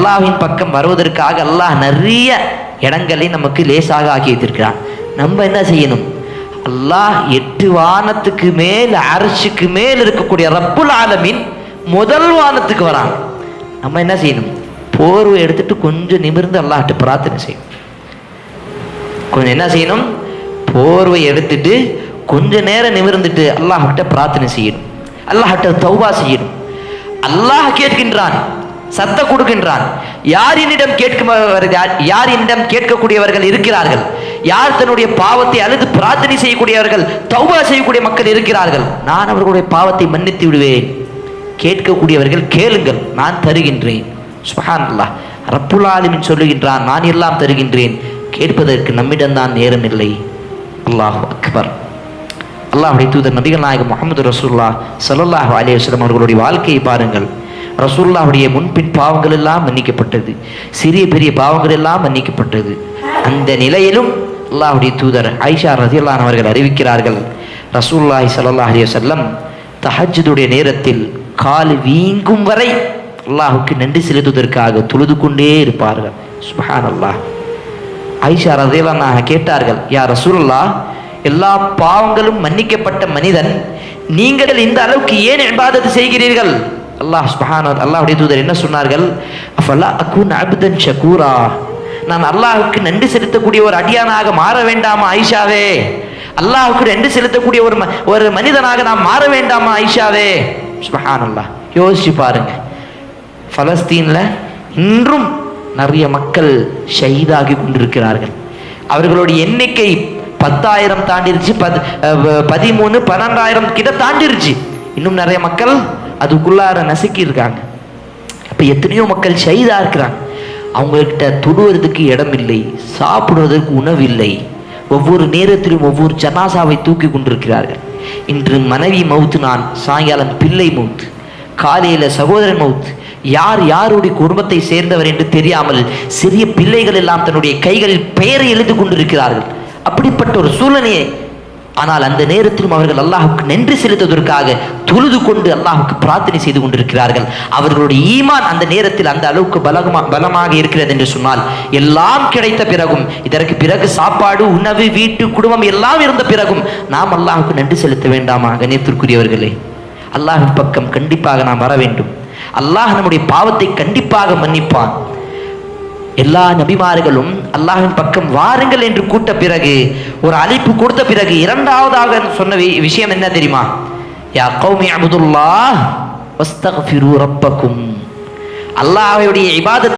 அல்லாஹ்வின் பக்கம் வருவதற்காக அல்லாஹ் நிறைய இடங்களை நமக்கு லேசாக ஆக்கி வைத்திருக்கிறான். நம்ம என்ன செய்யணும்? அல்லாஹ் 8 வானத்துக்கு மேல் அர்ஷுக்கு மேல் இருக்கக்கூடிய ரப்புல் ஆலமீன் முதல் வானத்துக்கு வரான். நம்ம என்ன செய்யணும்? போர்வை எடுத்துட்டு கொஞ்சம் நிமிர்ந்து அல்லாஹ்ட்ட பிரார்த்தனை செய்யணும். கொஞ்சம் என்ன செய்யணும்? போர்வை எடுத்துட்டு கொஞ்ச நேரம் நிமிர்ந்துட்டு அல்லாஹ்ட்ட பிரார்த்தனை செய்யணும், அல்லாஹ்ட்ட தௌபா செய்யணும். அல்லாஹ் கேட்கின்றான், சத்த கொடுக்கின்றான். யார் என்னிடம் கேட்கக்கூடியவர்கள் இருக்கிறார்கள்? யார் தன்னுடைய பாவத்தை அழுது பிரார்த்தனை செய்யக்கூடியவர்கள், தௌபா செய்யக்கூடிய மக்கள் இருக்கிறார்கள்? நான் அவர்களுடைய பாவத்தை மன்னித்து விடுவேன். கேட்கக்கூடியவர்கள் கேளுங்கள், நான் தருகின்றேன். சுப்ஹானல்லாஹ். ரப்புல் ஆலமீன் சொல்லுகின்றான், நான் எல்லாம் தருகின்றேன், கேட்பதற்கு நம்மிடம்தான் நேரம் இல்லை. அல்லாஹு அக்பர். அல்லாஹ்வுடைய தூதர் நபிகள் நாயகம் முஹம்மது ரசூலுல்லாஹ் ஸல்லல்லாஹு அலைஹி வஸல்லம் அவர்களுடைய வாழ்க்கையை பாருங்கள். ரசூலுல்லாஹ்வுடைய முன்பின் பாவங்கள் எல்லாம் மன்னிக்கப்பட்டது, சிறிய பெரிய பாவங்கள் எல்லாம் மன்னிக்கப்பட்டது. அந்த நிலையிலும் அல்லாஹ்வுடைய தூதர் ஆயிஷா ரலியல்லாஹு அன்ஹா அவர்கள் அறிவிக்கிறார்கள், ரசூலுல்லாஹி ஸல்லல்லாஹு அலைஹி வஸல்லம் தஹஜ்ஜுடைய நேரத்தில் கால் வீங்கும் வரை அல்லாஹ்வுக்கு நன்றி செலுத்துவதற்காக தொழுது கொண்டே இருப்பார்கள். சுப்ஹானல்லாஹ். ஆயிஷா ரலியல்லாஹு அன்ஹா கேட்டார்கள், யா ரசூலுல்லாஹ், எல்லா பாவங்களும் மன்னிக்கப்பட்ட மனிதன் நீங்கள் இந்த அளவுக்கு ஏன் இபாதத் செய்கிறீர்கள்? அல்லாஹ்வுடைய தூதர் என்ன சொன்னார்கள்? அஃபலா அகுன் அப்தன் ஷகூரா, நான் அல்லாஹ்வுக்கு நன்றி செலுத்தக்கூடிய ஒரு அடியானாக மாற வேண்டாமா ஆயிஷாவே? அல்லாஹ்வுக்கு நன்றி செலுத்தக்கூடிய ஒரு மனிதனாக நாம் மாற வேண்டாமா ஆயிஷாவே? சுப்ஹானல்லாஹ். யோசிச்சு பாருங்க, பலஸ்தீன்ல இன்றும் நிறைய மக்கள் ஷஹீதாகி கொண்டிருக்கிறார்கள். அவர்களுடைய எண்ணிக்கை 10,000 தாண்டிருச்சு, 13, 12,000 கிட்ட தாண்டிருச்சு. இன்னும் நிறைய மக்கள் அதுக்குள்ளார நசுக்கி இருக்காங்க. அப்ப எத்தனையோ மக்கள் ஷஹீதா இருக்கிறாங்க. அவங்ககிட்ட தொடுவதற்கு இடம் இல்லை, சாப்பிடுவதற்கு உணவு இல்லை. ஒவ்வொரு நேரத்திலும் ஒவ்வொரு ஜனாசாவை தூக்கி கொண்டிருக்கிறார்கள். இன்று மனைவி மவுத்து, நான் சாயங்காலம் பிள்ளை மவுத்து, காலையில சகோதரன் மவுத்து. யார் யாருடைய குடும்பத்தை சேர்ந்தவர் என்று தெரியாமல் சிறிய பிள்ளைகள் எல்லாம் தன்னுடைய கைகளில் பெயரை எழுதி கொண்டிருக்கிறார்கள். அப்படிப்பட்ட ஒரு சூழ்நிலையை, ஆனால் அந்த நேரத்திலும் அவர்கள் அல்லாஹ்வுக்கு நன்றி செலுத்துவதற்காக தொழுது கொண்டு அல்லாஹ்வுக்கு பிரார்த்தனை செய்து கொண்டிருக்கிறார்கள். அவர்களுடைய ஈமான் அந்த நேரத்தில் அந்த அளவுக்கு பலமாக இருக்கிறது என்று சொன்னால், எல்லாம் கிடைத்த பிறகும், இதற்கு பிறகு சாப்பாடு, உணவு, வீட்டு, குடும்பம் எல்லாம் இருந்த பிறகும் நாம் அல்லாஹ்வுக்கு நன்றி செலுத்த வேண்டாமா? கண்ணியத்திற்குரியவர்களே, அல்லாஹ்வின் பக்கம் கண்டிப்பாக நாம் வர வேண்டும். அல்லாஹ் நம்முடைய பாவத்தை கண்டிப்பாக மன்னிப்பான். எல்லா நபிமார்களும் அல்லாஹ்வின் பக்கம் வாருங்கள் என்று கூட்ட பிறகு, ஒரு அழைப்பு கொடுத்த பிறகு இரண்டாவதாக சொன்ன விஷயம் என்ன தெரியுமா? யா கௌமி அபுதுல்லாஹ் வஸ்தக்ஃபிரு ரப்பக்கும், அல்லாஹ்வுடைய இபாதத்